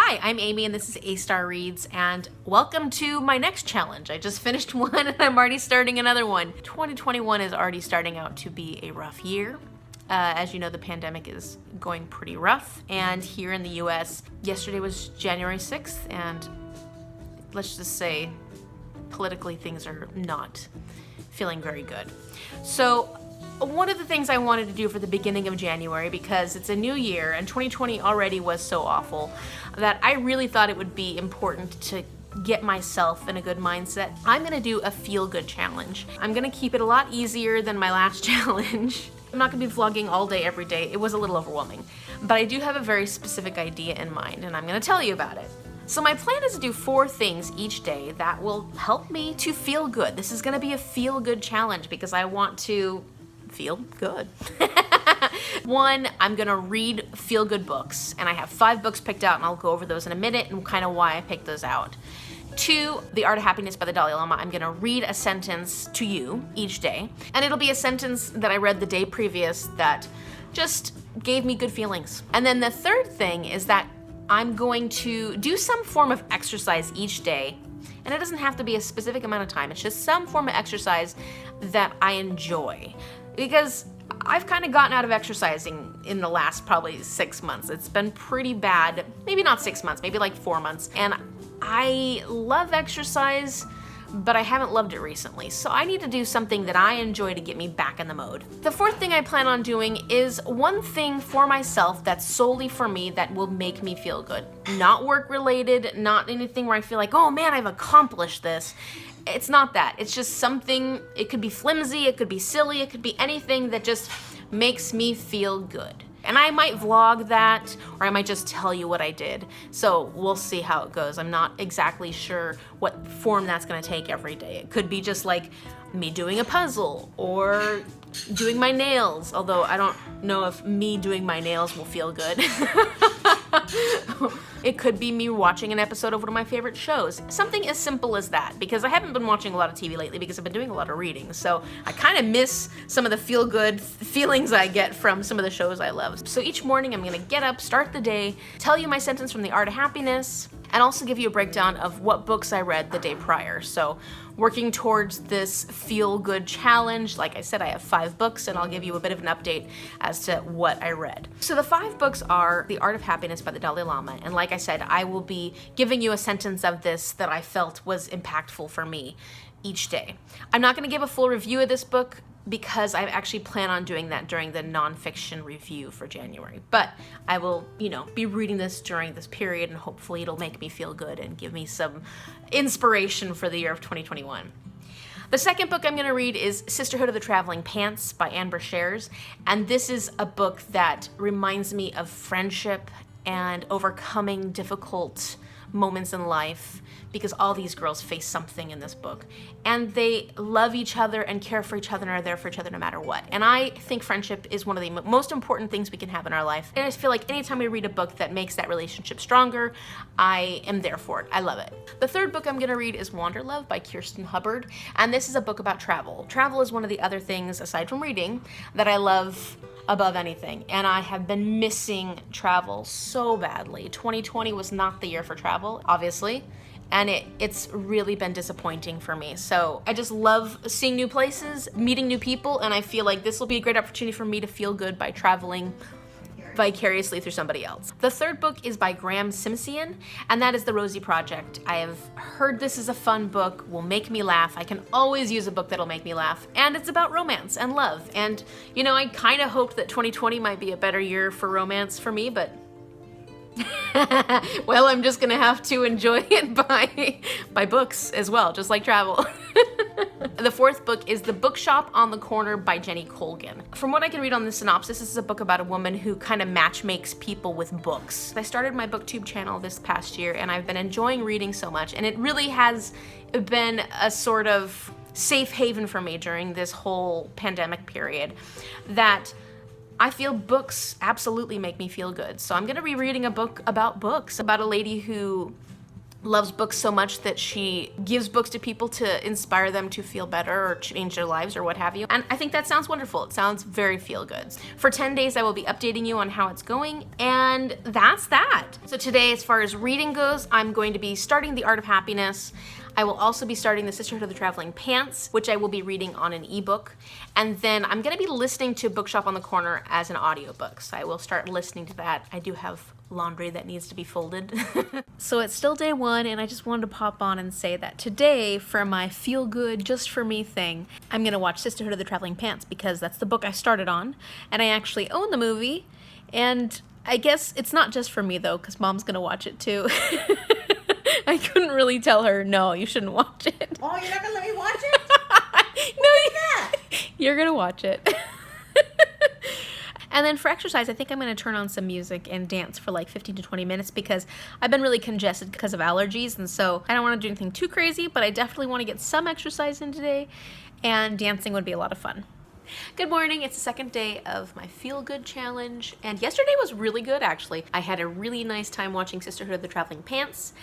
Hi, I'm Amy and this is A-Star Reads, and welcome to my next challenge. I just finished one and I'm already starting another one. 2021 is already starting out to be a rough year. As you know, the pandemic is going pretty rough, and here in the US, yesterday was January 6th, and let's just say politically things are not feeling very good. So one of the things I wanted to do for the beginning of January, because it's a new year and 2020 already was so awful, that I really thought it would be important to get myself in a good mindset. I'm gonna do a feel-good challenge. I'm gonna keep it a lot easier than my last challenge. I'm not gonna be vlogging all day every day. It was a little overwhelming, but I do have a very specific idea in mind and I'm gonna tell you about it. So my plan is to do 4 things each day that will help me to feel good. This is gonna be a feel-good challenge because I want to feel good. 1, I'm gonna read feel-good books, and I have 5 books picked out, and I'll go over those in a minute and kind of why I picked those out. 2, The Art of Happiness by the Dalai Lama. I'm gonna read a sentence to you each day, and it'll be a sentence that I read the day previous that just gave me good feelings. And then the 3rd thing is that I'm going to do some form of exercise each day, and it doesn't have to be a specific amount of time. It's just some form of exercise that I enjoy. Because I've kind of gotten out of exercising in the last probably 6 months. It's been pretty bad. Maybe not 6 months, maybe like 4 months. And I love exercise, but I haven't loved it recently. So I need to do something that I enjoy to get me back in the mode. The 4th thing I plan on doing is one thing for myself that's solely for me that will make me feel good. Not work related, not anything where I feel like, oh man, I've accomplished this. It's not that. It's just something, it could be flimsy, it could be silly, it could be anything that just makes me feel good. And I might vlog that, or I might just tell you what I did. So we'll see how it goes. I'm not exactly sure what form that's gonna take every day. It could be just like me doing a puzzle or doing my nails, although I don't know if me doing my nails will feel good. It could be me watching an episode of one of my favorite shows. Something as simple as that, because I haven't been watching a lot of TV lately because I've been doing a lot of reading, so I kind of miss some of the feel-good feelings I get from some of the shows I love. So each morning I'm gonna get up, start the day, tell you my sentence from The Art of Happiness, and also give you a breakdown of what books I read the day prior. So working towards this feel-good challenge, like I said, I have 5 books, and I'll give you a bit of an update as to what I read. So the 5 books are The Art of Happiness by the Dalai Lama, and like I said, I will be giving you a sentence of this that I felt was impactful for me each day. I'm not gonna give a full review of this book because I actually plan on doing that during the nonfiction review for January. But I will, be reading this during this period, and hopefully it'll make me feel good and give me some inspiration for the year of 2021. The 2nd book I'm gonna read is Sisterhood of the Traveling Pants by Brashares, and this is a book that reminds me of friendship and overcoming difficult moments in life, because all these girls face something in this book, and they love each other and care for each other and are there for each other no matter what. And I think friendship is one of the most important things we can have in our life, and I just feel like anytime we read a book that makes that relationship stronger, I am there for it. I love it. The 3rd book I'm gonna read is Wanderlove by Kirsten Hubbard, and this is a book about travel. Travel is one of the other things, aside from reading, that I love above anything, and I have been missing travel so badly. 2020 was not the year for travel, obviously, and it's really been disappointing for me. So I just love seeing new places, meeting new people, and I feel like this will be a great opportunity for me to feel good by traveling vicariously through somebody else. The 3rd book is by Graeme, Simsion, and that is The Rosie Project. I have heard this is a fun book, will make me laugh. I can always use a book that'll make me laugh, and it's about romance and love. And I kind of hoped that 2020 might be a better year for romance for me, but well, I'm just gonna have to enjoy it by books as well, just like travel. The 4th book is The Bookshop on the Corner by Jenny Colgan. From what I can read on the synopsis, this is a book about a woman who kind of matchmakes people with books. I started my booktube channel this past year, and I've been enjoying reading so much, and it really has been a sort of safe haven for me during this whole pandemic period, that I feel books absolutely make me feel good. So I'm gonna be reading a book about books, about a lady who loves books so much that she gives books to people to inspire them to feel better or change their lives or what have you. And I think that sounds wonderful. It sounds very feel good. For 10 days, I will be updating you on how it's going, and that's that. So today, as far as reading goes, I'm going to be starting The Art of Happiness. I will also be starting the Sisterhood of the Traveling Pants, which I will be reading on an ebook. And then I'm gonna be listening to Bookshop on the Corner as an audiobook. So I will start listening to that. I do have laundry that needs to be folded. So it's still day one, and I just wanted to pop on and say that today, for my feel good, just for me thing, I'm gonna watch Sisterhood of the Traveling Pants because that's the book I started on, and I actually own the movie. And I guess it's not just for me though, because Mom's gonna watch it too. I couldn't really tell her, no, you shouldn't watch it. Oh, you're not gonna let me watch it? No, you're gonna watch it. And then for exercise, I think I'm gonna turn on some music and dance for like 15 to 20 minutes because I've been really congested because of allergies, and so I don't wanna do anything too crazy, but I definitely wanna get some exercise in today, and dancing would be a lot of fun. Good morning, it's the second day of my Feel Good Challenge, and yesterday was really good actually. I had a really nice time watching Sisterhood of the Traveling Pants,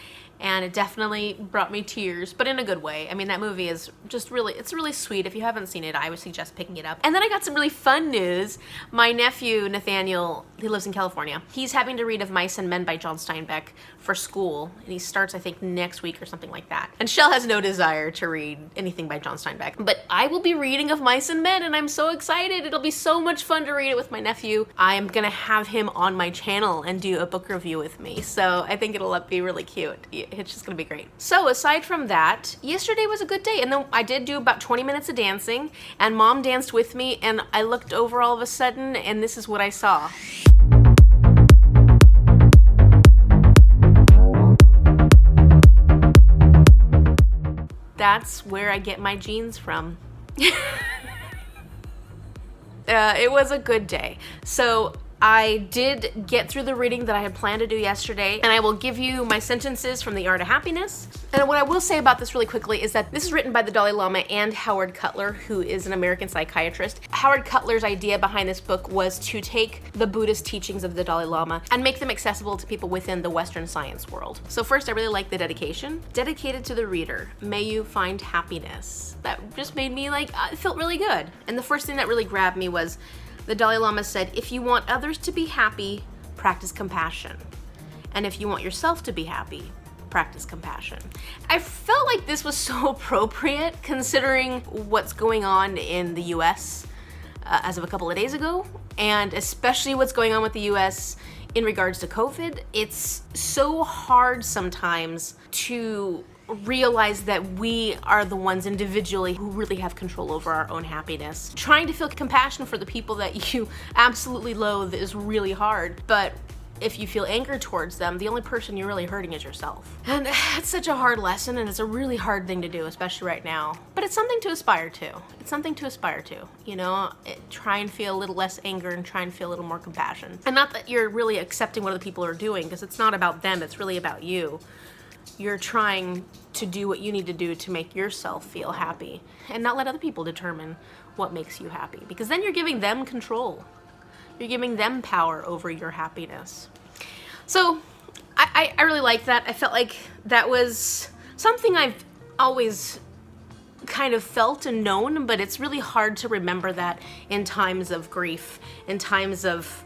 and it definitely brought me tears, but in a good way. I mean, that movie is just it's really sweet. If you haven't seen it, I would suggest picking it up. And then I got some really fun news. My nephew, Nathaniel, he lives in California. He's having to read Of Mice and Men by John Steinbeck for school, and he starts, I think, next week or something like that. And Shell has no desire to read anything by John Steinbeck, but I will be reading Of Mice and Men, and I'm so excited. It'll be so much fun to read it with my nephew. I am gonna have him on my channel and do a book review with me, so I think it'll be really cute. It's just gonna be great. So aside from that, yesterday was a good day, and then I did do about 20 minutes of dancing, and Mom danced with me, and I looked over all of a sudden, and this is what I saw. That's where I get my jeans from. It was a good day. So I did get through the reading that I had planned to do yesterday, and I will give you my sentences from The Art of Happiness. And what I will say about this really quickly is that this is written by the Dalai Lama and Howard Cutler, who is an American psychiatrist. Howard Cutler's idea behind this book was to take the Buddhist teachings of the Dalai Lama and make them accessible to people within the Western science world. So first, I really like the dedication. Dedicated to the reader, may you find happiness. That just made me it felt really good. And the first thing that really grabbed me was the Dalai Lama said, if you want others to be happy, practice compassion. And if you want yourself to be happy, practice compassion. I felt like this was so appropriate considering what's going on in the US as of a couple of days ago, and especially what's going on with the US in regards to COVID. It's so hard sometimes to realize that we are the ones individually who really have control over our own happiness. Trying to feel compassion for the people that you absolutely loathe is really hard, but if you feel anger towards them, the only person you're really hurting is yourself. And it's such a hard lesson, and it's a really hard thing to do, especially right now. But it's something to aspire to. It's something to aspire to, you know? Try and feel a little less anger and try and feel a little more compassion. And not that you're really accepting what other people are doing, because it's not about them, it's really about you. You're trying to do what you need to do to make yourself feel happy and not let other people determine what makes you happy, because then you're giving them control. You're giving them power over your happiness. So I really like that. I felt like that was something I've always kind of felt and known, but it's really hard to remember that in times of grief, in times of,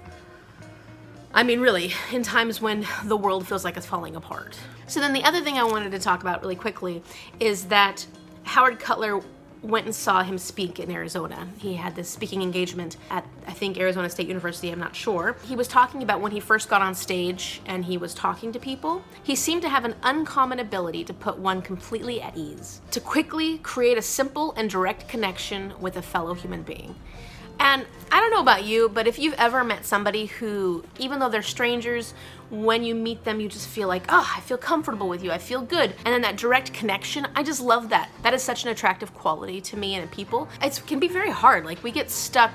in times when the world feels like it's falling apart. So then the other thing I wanted to talk about really quickly is that Howard Cutler went and saw him speak in Arizona. He had this speaking engagement at, I think, Arizona State University, I'm not sure. He was talking about when he first got on stage and he was talking to people. He seemed to have an uncommon ability to put one completely at ease, to quickly create a simple and direct connection with a fellow human being. And I don't know about you, but if you've ever met somebody who, even though they're strangers, when you meet them, you just feel like, oh, I feel comfortable with you, I feel good. And then that direct connection, I just love that. That is such an attractive quality to me and in people. It can be very hard. Like, we get stuck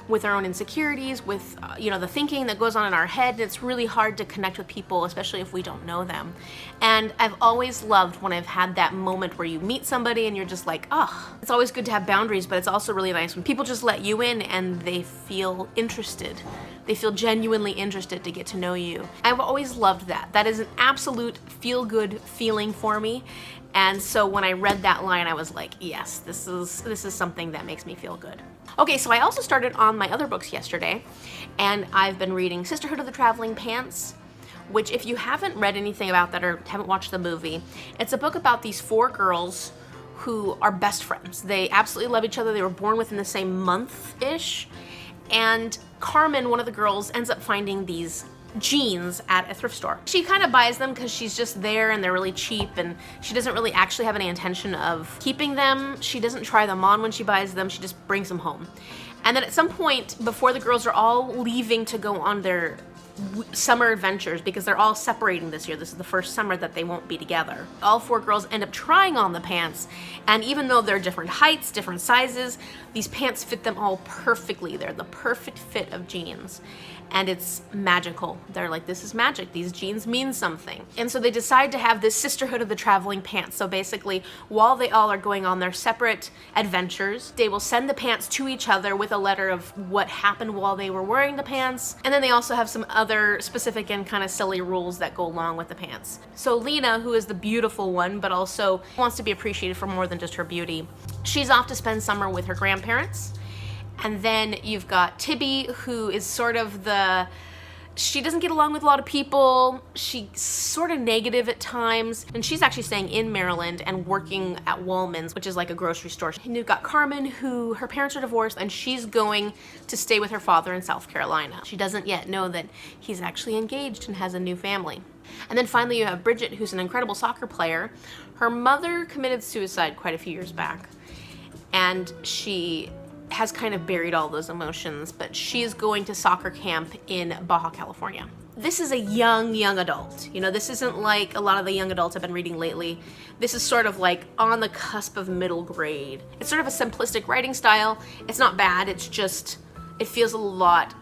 with our own insecurities, with the thinking that goes on in our head. It's really hard to connect with people, especially if we don't know them. And I've always loved when I've had that moment where you meet somebody and you're just like, oh, it's always good to have boundaries, but it's also really nice when people just let you in and they feel interested. They feel genuinely interested to get to know you. I've always loved that. That is an absolute feel-good feeling for me. And so when I read that line, I was like, yes, this is something that makes me feel good. Okay, so I also started on my other books yesterday, and I've been reading Sisterhood of the Traveling Pants, which if you haven't read anything about that or haven't watched the movie, it's a book about these 4 girls who are best friends. They absolutely love each other. They were born within the same month-ish. And Carmen, one of the girls, ends up finding these jeans at a thrift store. She kind of buys them because she's just there and they're really cheap, and she doesn't really actually have any intention of keeping them. She doesn't try them on when she buys them. She just brings them home. And then at some point, before the girls are all leaving to go on their summer adventures, because they're all separating this year. This is the first summer that they won't be together. All 4 girls end up trying on the pants, and even though they're different heights, different sizes, these pants fit them all perfectly. They're the perfect fit of jeans. And it's magical. They're like, this is magic. These jeans mean something. And so they decide to have this Sisterhood of the Traveling Pants. So basically, while they all are going on their separate adventures, they will send the pants to each other with a letter of what happened while they were wearing the pants. And then they also have some other specific and kind of silly rules that go along with the pants. So Lena, who is the beautiful one, but also wants to be appreciated for more than just her beauty, she's off to spend summer with her grandparents. And then you've got Tibby, who is sort of she doesn't get along with a lot of people. She's sort of negative at times. And she's actually staying in Maryland and working at Wallman's, which is like a grocery store. And you've got Carmen, who her parents are divorced, and she's going to stay with her father in South Carolina. She doesn't yet know that he's actually engaged and has a new family. And then finally you have Bridget, who's an incredible soccer player. Her mother committed suicide quite a few years back, and she has kind of buried all those emotions, but she is going to soccer camp in Baja California. This is a young adult. This isn't like a lot of the young adults I've been reading lately. This is sort of like on the cusp of middle grade. It's sort of a simplistic writing style. It's not bad, it's just, it feels a lot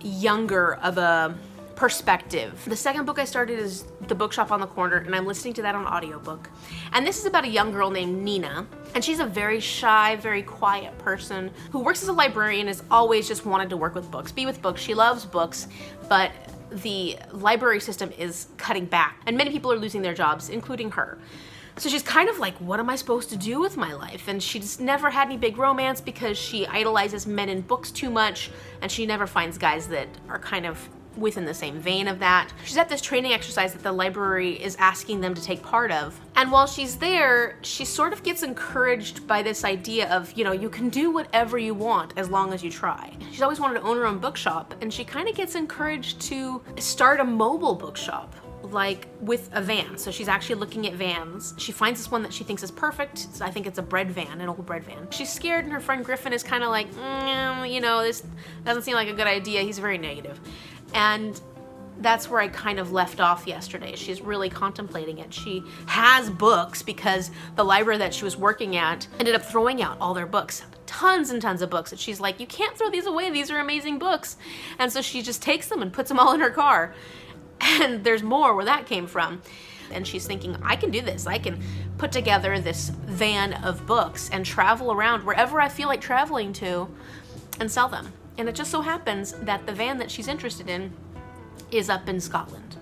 younger of a perspective. The second book I started is The Bookshop on the Corner, and I'm listening to that on audiobook. And this is about a young girl named Nina, and she's a very shy, very quiet person who works as a librarian, has always just wanted to work with books, be with books. She loves books, but the library system is cutting back, and many people are losing their jobs, including her. So she's kind of like, what am I supposed to do with my life? And she's never had any big romance because she idolizes men in books too much, and she never finds guys that are kind of within the same vein of that. She's at this training exercise that the library is asking them to take part of. And while she's there, she sort of gets encouraged by this idea of, you can do whatever you want as long as you try. She's always wanted to own her own bookshop, and she kind of gets encouraged to start a mobile bookshop, like with a van. So she's actually looking at vans. She finds this one that she thinks is perfect. I think it's a bread van, an old bread van. She's scared, and her friend Griffin is kind of like, this doesn't seem like a good idea. He's very negative. And that's where I kind of left off yesterday. She's really contemplating it. She has books because the library that she was working at ended up throwing out all their books. Tons and tons of books. And she's like, you can't throw these away. These are amazing books. And so she just takes them and puts them all in her car. And there's more where that came from. And she's thinking, I can do this. I can put together this van of books and travel around wherever I feel like traveling to and sell them. And it just so happens that the van that she's interested in is up in Scotland.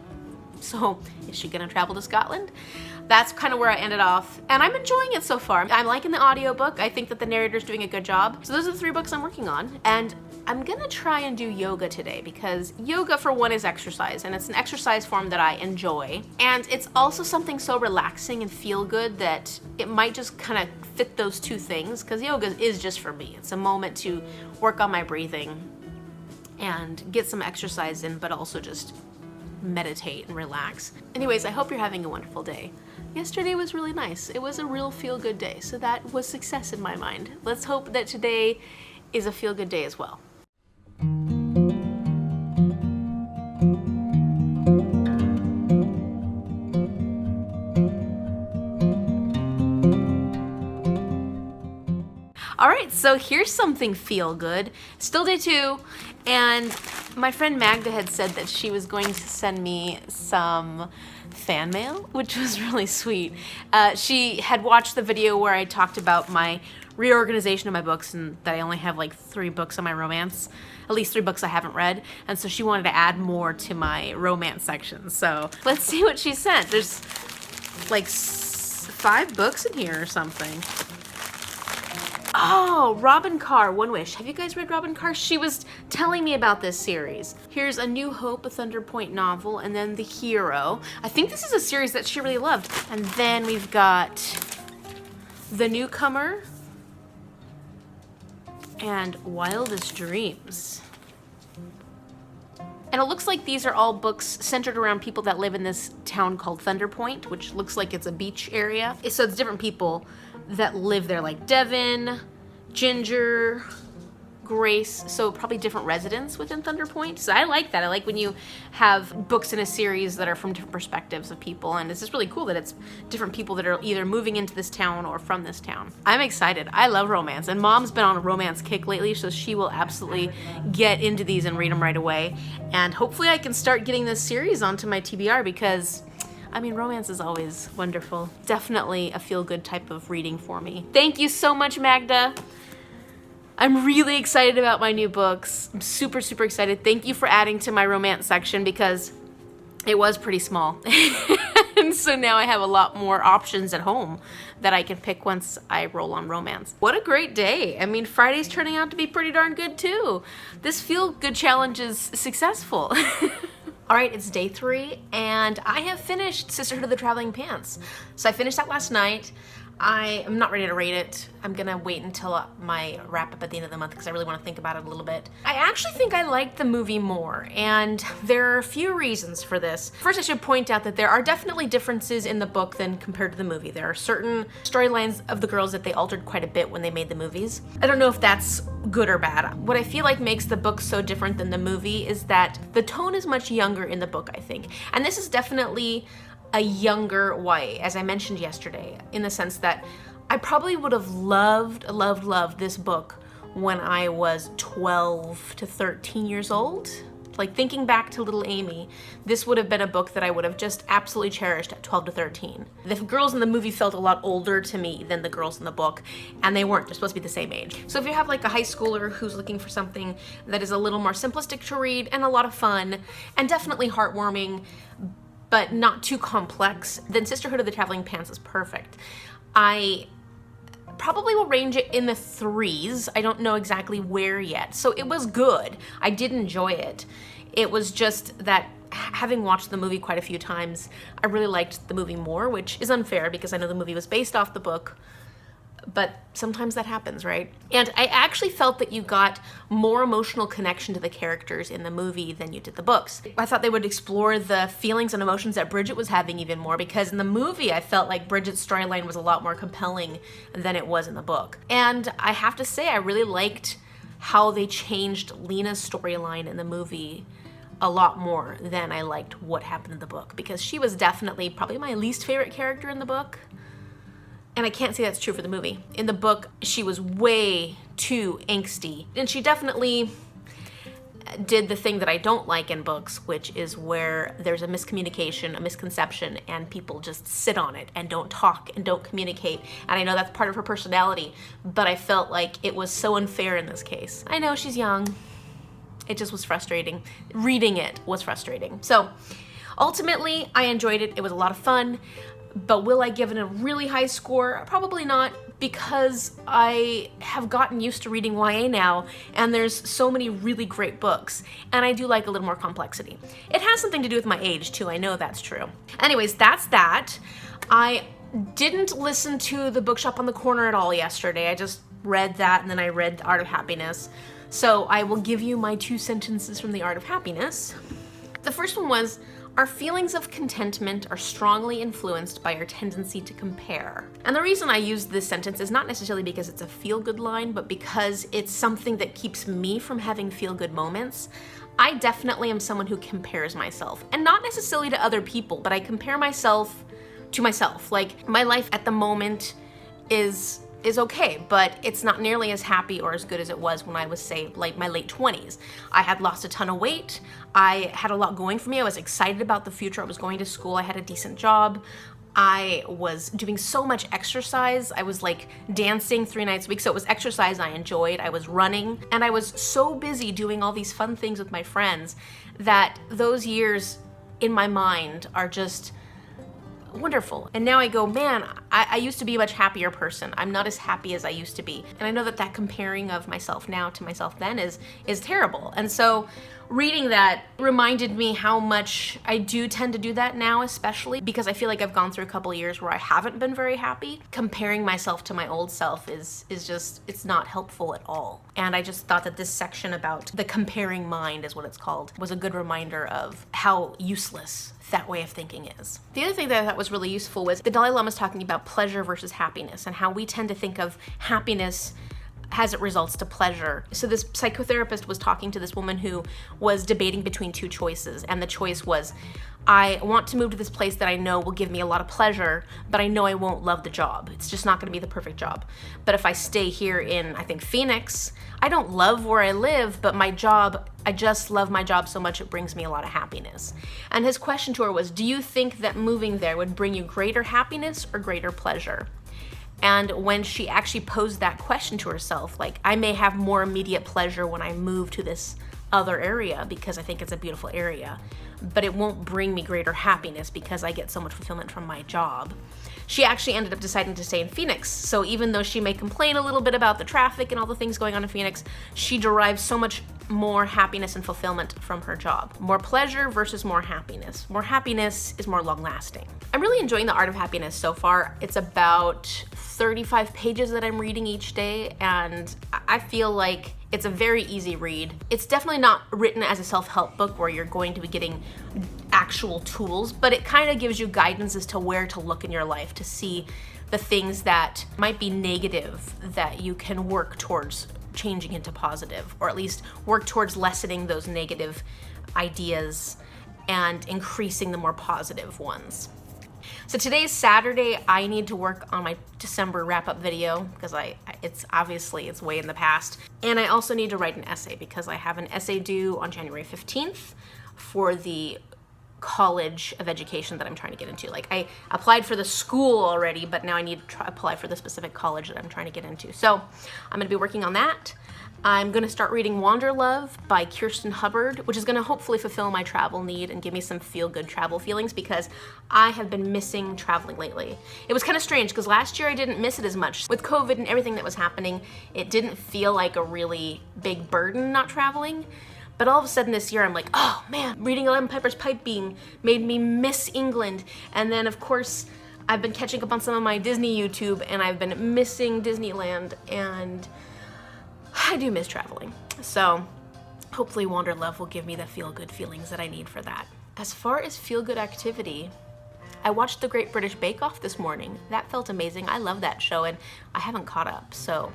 So is she gonna travel to Scotland? That's kind of where I ended off, and I'm enjoying it so far. I'm liking the audiobook. I think that the narrator's doing a good job. So those are the 3 books I'm working on, and I'm gonna try and do yoga today, because yoga, for one, is exercise, and it's an exercise form that I enjoy. And it's also something so relaxing and feel good that it might just kind of fit those 2 things, because yoga is just for me. It's a moment to work on my breathing and get some exercise in, but also just meditate and relax. Anyways, I hope you're having a wonderful day. Yesterday was really nice. It was a real feel-good day, so that was success in my mind. Let's hope that today is a feel-good day as well. All right, so here's something feel good. Still day 2, and my friend Magda had said that she was going to send me some fan mail, which was really sweet. She had watched the video where I talked about my reorganization of my books and that I only have like 3 books on my romance, at least 3 books I haven't read, and so she wanted to add more to my romance section. So let's see what she sent. There's like 5 books in here or something. Oh, Robin Carr, One Wish. Have you guys read Robin Carr? She was telling me about this series. Here's A New Hope, a Thunder Point novel, and then The Hero. I think this is a series that she really loved. And then we've got The Newcomer and Wildest Dreams. And it looks like these are all books centered around people that live in this town called Thunder Point, which looks like it's a beach area. So it's different people that live there, like Devin, Ginger, Grace, so probably different residents within Thunder Point. So I like that. I like when you have books in a series that are from different perspectives of people, and it's just really cool that it's different people that are either moving into this town or from this town. I'm excited. I love romance, and Mom's been on a romance kick lately, so she will absolutely get into these and read them right away. And hopefully I can start getting this series onto my TBR because I mean, romance is always wonderful. Definitely a feel-good type of reading for me. Thank you so much, Magda. I'm really excited about my new books. I'm super, super excited. Thank you for adding to my romance section because it was pretty small. And so now I have a lot more options at home that I can pick once I roll on romance. What a great day. I mean, Friday's turning out to be pretty darn good too. This feel-good challenge is successful. All right, it's day 3, and I have finished Sisterhood of the Traveling Pants. So I finished that last night. I am not ready to rate it. I'm gonna wait until my wrap up at the end of the month because I really want to think about it a little bit. I actually think I liked the movie more, and there are a few reasons for this. First, I should point out that there are definitely differences in the book than compared to the movie. There are certain storylines of the girls that they altered quite a bit when they made the movies. I don't know if that's good or bad. What I feel like makes the book so different than the movie is that the tone is much younger in the book, I think. And this is definitely a younger YA, as I mentioned yesterday, in the sense that I probably would have loved this book when I was 12 to 13 years old. Like thinking back to little Amy, this would have been a book that I would have just absolutely cherished at 12 to 13. The girls in the movie felt a lot older to me than the girls in the book, and they weren't. They're supposed to be the same age. So if you have like a high schooler who's looking for something that is a little more simplistic to read and a lot of fun and definitely heartwarming, but not too complex, then Sisterhood of the Traveling Pants is perfect. I probably will range it in the 3s. I don't know exactly where yet. So it was good. I did enjoy it. It was just that having watched the movie quite a few times, I really liked the movie more, which is unfair because I know the movie was based off the book, but sometimes that happens, right? And I actually felt that you got more emotional connection to the characters in the movie than you did the books. I thought they would explore the feelings and emotions that Bridget was having even more, because in the movie I felt like Bridget's storyline was a lot more compelling than it was in the book. And I have to say, I really liked how they changed Lena's storyline in the movie a lot more than I liked what happened in the book, because she was definitely probably my least favorite character in the book. And I can't say that's true for the movie. In the book, she was way too angsty. And she definitely did the thing that I don't like in books, which is where there's a miscommunication, a misconception, and people just sit on it and don't talk and don't communicate. And I know that's part of her personality, but I felt like it was so unfair in this case. I know she's young. It just was frustrating. Reading it was frustrating. So ultimately, I enjoyed it. It was a lot of fun. But will I give it a really high score? Probably not, because I have gotten used to reading YA now, and there's so many really great books, and I do like a little more complexity. It has something to do with my age too, I know that's true. Anyways, that's that. I didn't listen to the Bookshop on the Corner at all yesterday. I just read that, and then I read The Art of Happiness. So I will give you my 2 sentences from The Art of Happiness. The first one was, our feelings of contentment are strongly influenced by our tendency to compare. And the reason I use this sentence is not necessarily because it's a feel-good line, but because it's something that keeps me from having feel-good moments. I definitely am someone who compares myself, and not necessarily to other people, but I compare myself to myself. Like, my life at the moment is is okay, but it's not nearly as happy or as good as it was when I was, say, like my late 20s. I had lost a ton of weight. I had a lot going for me. I was excited about the future. I was going to school. I had a decent job. I was doing so much exercise. I was like dancing 3 nights a week. So it was exercise I enjoyed. I was running, and I was so busy doing all these fun things with my friends that those years in my mind are just wonderful. And now I go, man, I used to be a much happier person. I'm not as happy as I used to be. And I know that comparing of myself now to myself then is terrible. And so reading that reminded me how much I do tend to do that now, especially because I feel like I've gone through a couple of years where I haven't been very happy. Comparing myself to my old self is just, it's not helpful at all. And I just thought that this section about the comparing mind, is what it's called, was a good reminder of how useless that way of thinking is. The other thing that I thought was really useful was the Dalai Lama is talking about pleasure versus happiness, and how we tend to think of happiness as it results to pleasure. So this psychotherapist was talking to this woman who was debating between 2 choices, and the choice was, I want to move to this place that I know will give me a lot of pleasure, but I know I won't love the job. It's just not gonna be the perfect job. But if I stay here in, I think, Phoenix, I don't love where I live, but my job, I just love my job so much it brings me a lot of happiness. And his question to her was, do you think that moving there would bring you greater happiness or greater pleasure? And when she actually posed that question to herself, like, I may have more immediate pleasure when I move to this other area because I think it's a beautiful area, but it won't bring me greater happiness because I get so much fulfillment from my job. She actually ended up deciding to stay in Phoenix. So even though she may complain a little bit about the traffic and all the things going on in Phoenix, she derives so much more happiness and fulfillment from her job. More pleasure versus more happiness. More happiness is more long-lasting. I'm really enjoying The Art of Happiness so far. It's about 35 pages that I'm reading each day, and I feel like it's a very easy read. It's definitely not written as a self-help book where you're going to be getting actual tools, but it kind of gives you guidance as to where to look in your life to see the things that might be negative that you can work towards changing into positive, or at least work towards lessening those negative ideas and increasing the more positive ones. So today's Saturday. I need to work on my December wrap-up video because it's way in the past. And I also need to write an essay because I have an essay due on January 15th for the college of education that I'm trying to get into. Like, I applied for the school already, but now I need to apply for the specific college that I'm trying to get into. So I'm gonna be working on that. I'm gonna start reading Wanderlove by Kirsten Hubbard, which is gonna hopefully fulfill my travel need and give me some feel-good travel feelings because I have been missing traveling lately. It was kind of strange because last year I didn't miss it as much. With COVID and everything that was happening, it didn't feel like a really big burden not traveling. But all of a sudden this year I'm like, oh man, reading Ellen Piper's Pipe Being made me miss England. And then of course, I've been catching up on some of my Disney YouTube and I've been missing Disneyland, and I do miss traveling. So hopefully Wanderlove will give me the feel-good feelings that I need for that. As far as feel-good activity, I watched The Great British Bake Off this morning. That felt amazing. I love that show and I haven't caught up, so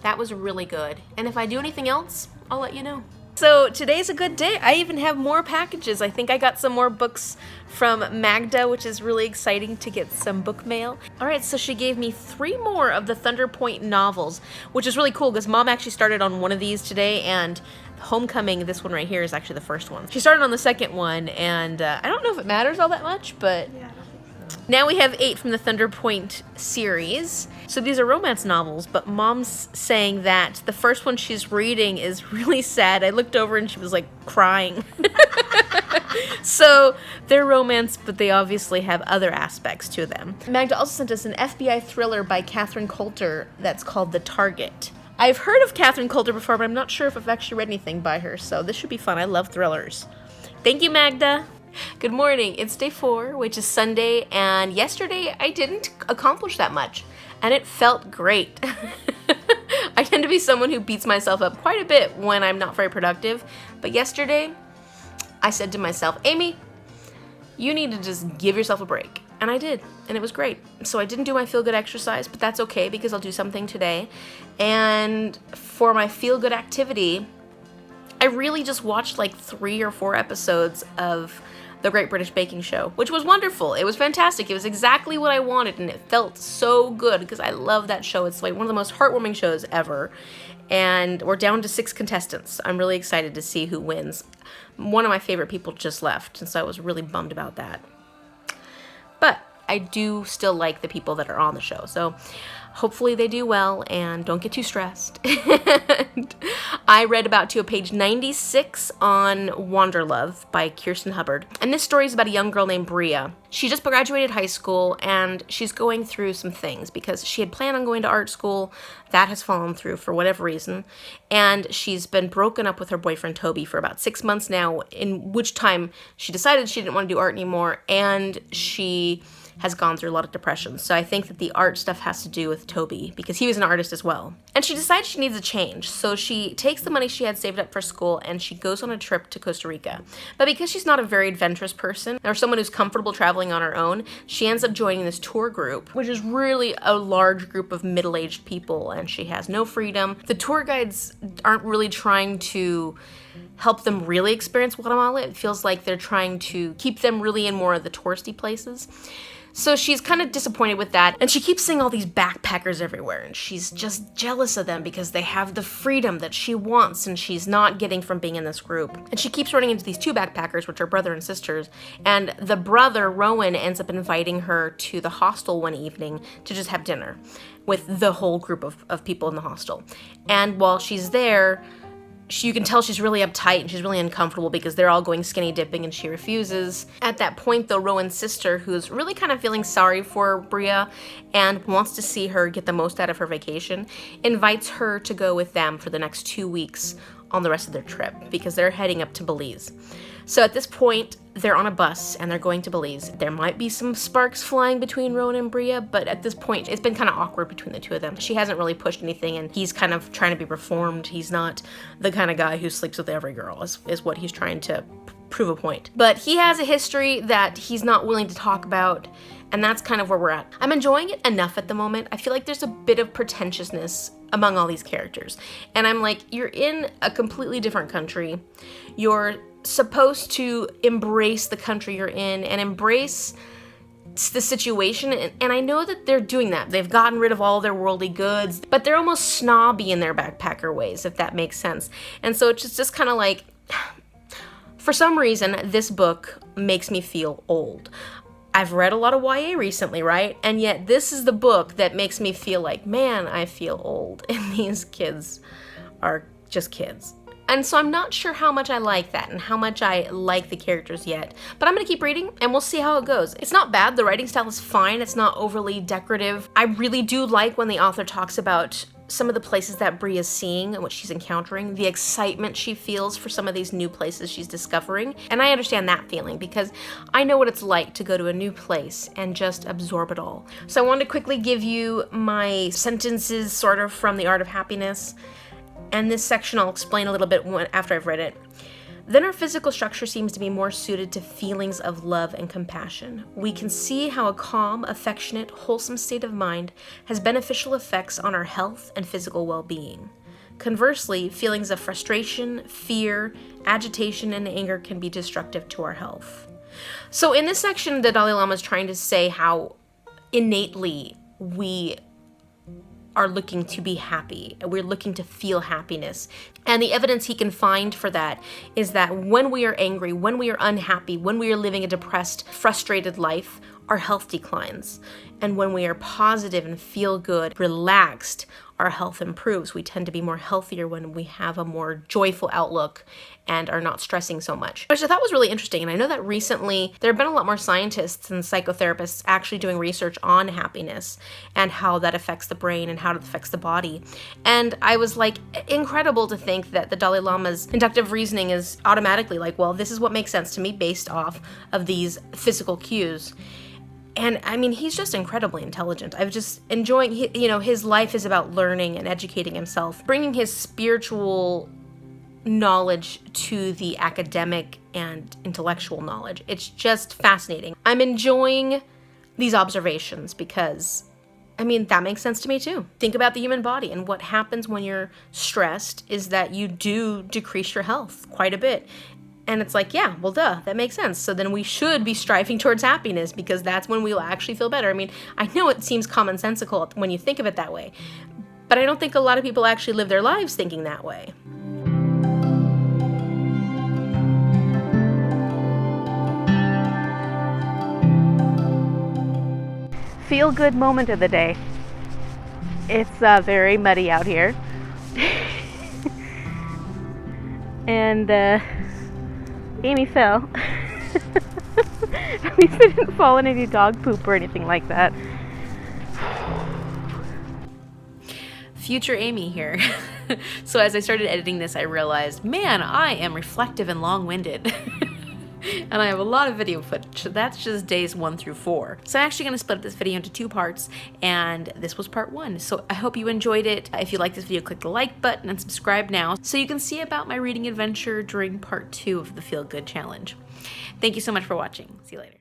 that was really good. And if I do anything else, I'll let you know. So today's a good day. I even have more packages. I think I got some more books from Magda, which is really exciting to get some book mail. All right, so she gave me 3 more of the Thunder Point novels, which is really cool because Mom actually started on one of these today, and Homecoming, this one right here, is actually the first one. She started on the second one, and I don't know if it matters all that much, but yeah, I don't think so. Now we have 8 from the Thunder Point series. So these are romance novels, but Mom's saying that the first one she's reading is really sad. I looked over and she was like crying. So they're romance, but they obviously have other aspects to them. Magda also sent us an FBI thriller by Catherine Coulter that's called The Target. I've heard of Catherine Coulter before, but I'm not sure if I've actually read anything by her, so this should be fun. I love thrillers. Thank you, Magda. Good morning. It's day 4, which is Sunday, and yesterday I didn't accomplish that much, and it felt great. I tend to be someone who beats myself up quite a bit when I'm not very productive, but yesterday I said to myself, Amy, you need to just give yourself a break. And I did, and it was great. So I didn't do my feel-good exercise, but that's okay because I'll do something today. And for my feel-good activity, I really just watched like 3 or 4 episodes of the Great British Baking Show, which was wonderful. It was fantastic. It was exactly what I wanted, and it felt so good because I love that show. It's like one of the most heartwarming shows ever. And we're down to 6 contestants. I'm really excited to see who wins. One of my favorite people just left, and so I was really bummed about that. But I do still like the people that are on the show, so hopefully they do well and don't get too stressed. I read about to page 96 on Wanderlove by Kirsten Hubbard. And this story is about a young girl named Bria. She just graduated high school and she's going through some things because she had planned on going to art school. That has fallen through for whatever reason. And she's been broken up with her boyfriend Toby for about 6 months now, in which time she decided she didn't want to do art anymore, and she has gone through a lot of depression. So I think that the art stuff has to do with Toby because he was an artist as well. And she decides she needs a change. So she takes the money she had saved up for school and she goes on a trip to Costa Rica. But because she's not a very adventurous person or someone who's comfortable traveling on her own, she ends up joining this tour group, which is really a large group of middle-aged people, and she has no freedom. The tour guides aren't really trying to help them really experience Guatemala. It feels like they're trying to keep them really in more of the touristy places. So she's kind of disappointed with that, and she keeps seeing all these backpackers everywhere, and she's just jealous of them because they have the freedom that she wants and she's not getting from being in this group. And she keeps running into these 2 backpackers, which are brother and sisters, and the brother, Rowan, ends up inviting her to the hostel one evening to just have dinner with the whole group of people in the hostel. And while she's there, you can tell she's really uptight and she's really uncomfortable because they're all going skinny dipping and she refuses. At that point, though, Rowan's sister, who's really kind of feeling sorry for Bria and wants to see her get the most out of her vacation, invites her to go with them for the next 2 weeks on the rest of their trip because they're heading up to Belize. So at this point, they're on a bus and they're going to Belize. There might be some sparks flying between Rowan and Bria, but at this point, it's been kind of awkward between the two of them. She hasn't really pushed anything, and he's kind of trying to be reformed. He's not the kind of guy who sleeps with every girl, is what he's trying to prove a point. But he has a history that he's not willing to talk about, and that's kind of where we're at. I'm enjoying it enough at the moment. I feel like there's a bit of pretentiousness among all these characters. And I'm like, you're in a completely different country. You're supposed to embrace the country you're in and embrace the situation, and I know that they're doing that. They've gotten rid of all their worldly goods, but they're almost snobby in their backpacker ways, if that makes sense. And so it's just kind of like, for some reason, this book makes me feel old. I've read a lot of YA recently, right? And yet this is the book that makes me feel like, man, I feel old, and these kids are just kids. And so I'm not sure how much I like that and how much I like the characters yet. But I'm going to keep reading and we'll see how it goes. It's not bad. The writing style is fine. It's not overly decorative. I really do like when the author talks about some of the places that Bria is seeing and what she's encountering, the excitement she feels for some of these new places she's discovering. And I understand that feeling because I know what it's like to go to a new place and just absorb it all. So I wanted to quickly give you my sentences sort of from The Art of Happiness. And this section I'll explain a little bit after I've read it. Then our physical structure seems to be more suited to feelings of love and compassion. We can see how a calm, affectionate, wholesome state of mind has beneficial effects on our health and physical well-being. Conversely, feelings of frustration, fear, agitation, and anger can be destructive to our health. So in this section, the Dalai Lama is trying to say how innately we are looking to be happy. We're looking to feel happiness. And the evidence he can find for that is that when we are angry, when we are unhappy, when we are living a depressed, frustrated life, our health declines. And when we are positive and feel good, relaxed, our health improves. We tend to be more healthier when we have a more joyful outlook and are not stressing so much. Which I thought was really interesting. And I know that recently there have been a lot more scientists and psychotherapists actually doing research on happiness and how that affects the brain and how it affects the body. And I was like, incredible to think that the Dalai Lama's inductive reasoning is automatically like, well, this is what makes sense to me based off of these physical cues. And I mean, he's just incredibly intelligent. I'm just enjoying, his life is about learning and educating himself, bringing his spiritual knowledge to the academic and intellectual knowledge. It's just fascinating. I'm enjoying these observations because, I mean, that makes sense to me too. Think about the human body, and what happens when you're stressed is that you do decrease your health quite a bit. And it's like, yeah, well, duh, that makes sense. So then we should be striving towards happiness because that's when we'll actually feel better. I mean, I know it seems commonsensical when you think of it that way, but I don't think a lot of people actually live their lives thinking that way. Feel good moment of the day. It's very muddy out here. And Amy fell. At least I didn't fall in any dog poop or anything like that. Future Amy here. So as I started editing this, I realized, man, I am reflective and long-winded. And I have a lot of video footage. That's just days 1 through 4. So I'm actually going to split this video into 2 parts, and this was part 1. So I hope you enjoyed it. If you like this video, click the like button and subscribe now so you can see about my reading adventure during part 2 of the Feel Good Challenge. Thank you so much for watching. See you later.